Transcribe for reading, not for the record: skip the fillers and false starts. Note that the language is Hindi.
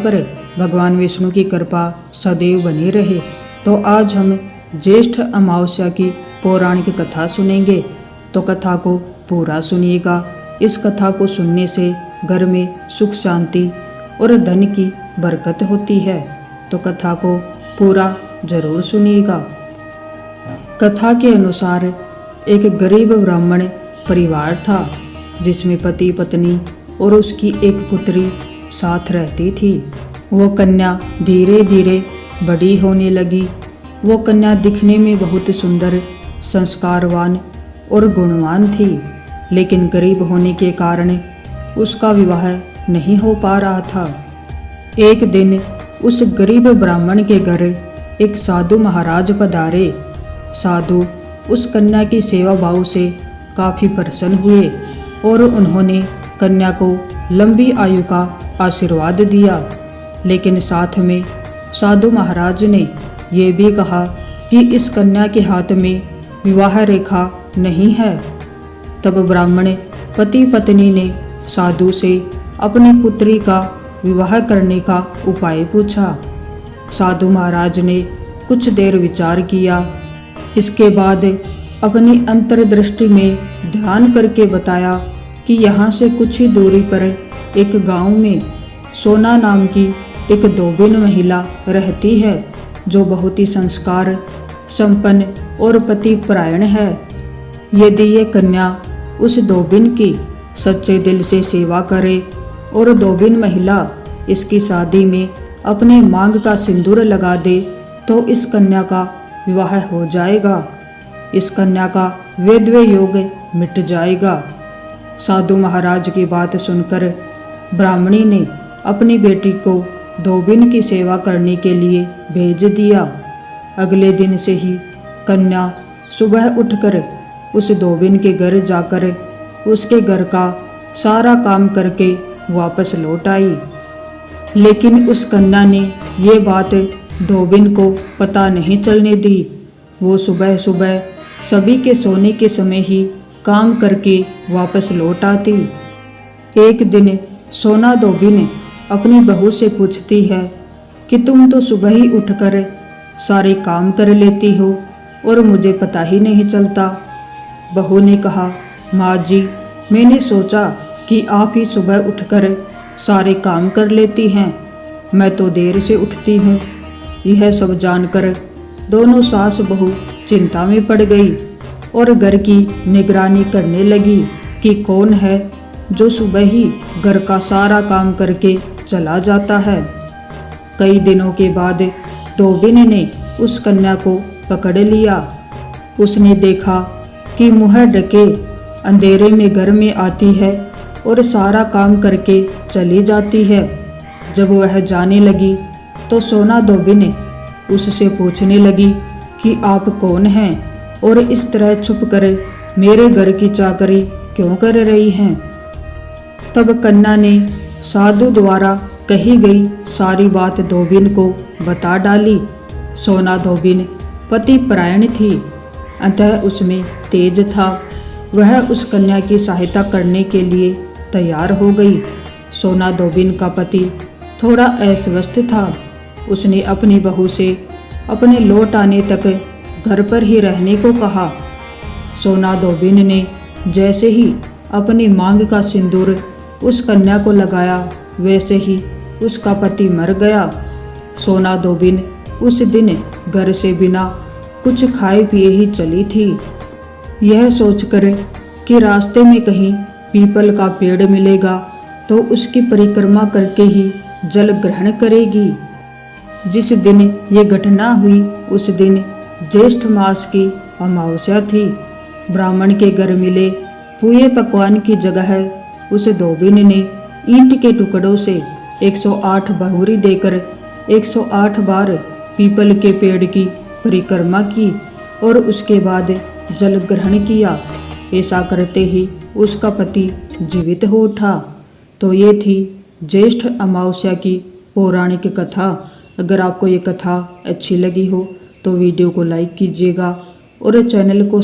पर भगवान विष्णु की कृपा सदैव बनी रहे। तो आज हम ज्येष्ठ अमावस्या की पौराणिक कथा सुनेंगे। तो कथा को पूरा सुनिएगा। इस कथा को सुनने से घर में सुख शांति और धन की बरकत होती है। तो कथा को पूरा जरूर सुनिएगा। कथा के अनुसार एक गरीब ब्राह्मण परिवार था, जिसमें पति पत्नी और उसकी एक पुत्री साथ रहती थी। वो कन्या धीरे धीरे बड़ी होने लगी। वो कन्या दिखने में बहुत सुंदर, संस्कारवान और गुणवान थी, लेकिन गरीब होने के कारण उसका विवाह नहीं हो पा रहा था। एक दिन उस गरीब ब्राह्मण के घर एक साधु महाराज पधारे। साधु उस कन्या की सेवा भाव से काफ़ी प्रसन्न हुए और उन्होंने कन्या को लंबी आयु का आशीर्वाद दिया। लेकिन साथ में साधु महाराज ने ये भी कहा कि इस कन्या के हाथ में विवाह रेखा नहीं है। तब ब्राह्मण पति पत्नी ने साधु से अपनी पुत्री का विवाह करने का उपाय पूछा। साधु महाराज ने कुछ देर विचार किया। इसके बाद अपनी अंतर्दृष्टि में ध्यान करके बताया कि यहाँ से कुछ ही दूरी पर एक गांव में सोना नाम की एक धोबिन महिला रहती है, जो बहुत ही संस्कार संपन्न और पति परायण है। यदि ये कन्या उस धोबिन की सच्चे दिल से सेवा करे और धोबिन महिला इसकी शादी में अपने मांग का सिंदूर लगा दे, तो इस कन्या का विवाह हो जाएगा। इस कन्या का वैधव्य योग मिट जाएगा। साधु महाराज की बात सुनकर ब्राह्मणी ने अपनी बेटी को धोबिन की सेवा करने के लिए भेज दिया। अगले दिन से ही कन्या सुबह उठकर उस धोबिन के घर जाकर उसके घर का सारा काम करके वापस लौट आई। लेकिन उस कन्या ने ये बात धोबिन को पता नहीं चलने दी। वो सुबह सुबह सभी के सोने के समय ही काम करके वापस लौट आती। एक दिन सोना धोबिन अपनी बहू से पूछती है कि तुम तो सुबह ही उठकर सारे काम कर लेती हो और मुझे पता ही नहीं चलता। बहू ने कहा, माँ जी, मैंने सोचा कि आप ही सुबह उठकर सारे काम कर लेती हैं। मैं तो देर से उठती हूँ। यह सब जानकर दोनों सास बहू चिंता में पड़ गई और घर की निगरानी करने लगी कि कौन है जो सुबह ही घर का सारा काम करके चला जाता है। कई दिनों के बाद धोबिन ने उस कन्या को पकड़ लिया। उसने देखा कि मुँह ढके अंधेरे में घर में आती है और सारा काम करके चली जाती है। जब वह जाने लगी तो सोना धोबिन उससे पूछने लगी कि आप कौन हैं और इस तरह छुप कर मेरे घर की चाकरी क्यों कर रही हैं। तब कन्या ने साधु द्वारा कही गई सारी बात धोबिन को बता डाली। सोना धोबिन पति परायण थी, अतः उसमें तेज था। वह उस कन्या की सहायता करने के लिए तैयार हो गई। सोना धोबिन का पति थोड़ा अस्वस्थ था। उसने अपनी बहू से अपने लौट आने तक घर पर ही रहने को कहा। सोना धोबिन ने जैसे ही अपनी मांग का सिंदूर उस कन्या को लगाया, वैसे ही उसका पति मर गया। सोना धोबिन उस दिन घर से बिना कुछ खाए पिए ही चली थी, यह सोचकर कि रास्ते में कहीं पीपल का पेड़ मिलेगा तो उसकी परिक्रमा करके ही जल ग्रहण करेगी। जिस दिन ये घटना हुई उस दिन ज्येष्ठ मास की अमावस्या थी। ब्राह्मण के घर मिले पूरे पकवान की जगह उस धोबिन ने ईंट के टुकड़ों से 108 बहुरी देकर 108 बार पीपल के पेड़ की परिक्रमा की और उसके बाद जल ग्रहण किया। ऐसा करते ही उसका पति जीवित हो उठा। तो ये थी ज्येष्ठ अमावस्या की पौराणिक कथा। अगर आपको ये कथा अच्छी लगी हो तो वीडियो को लाइक कीजिएगा और चैनल को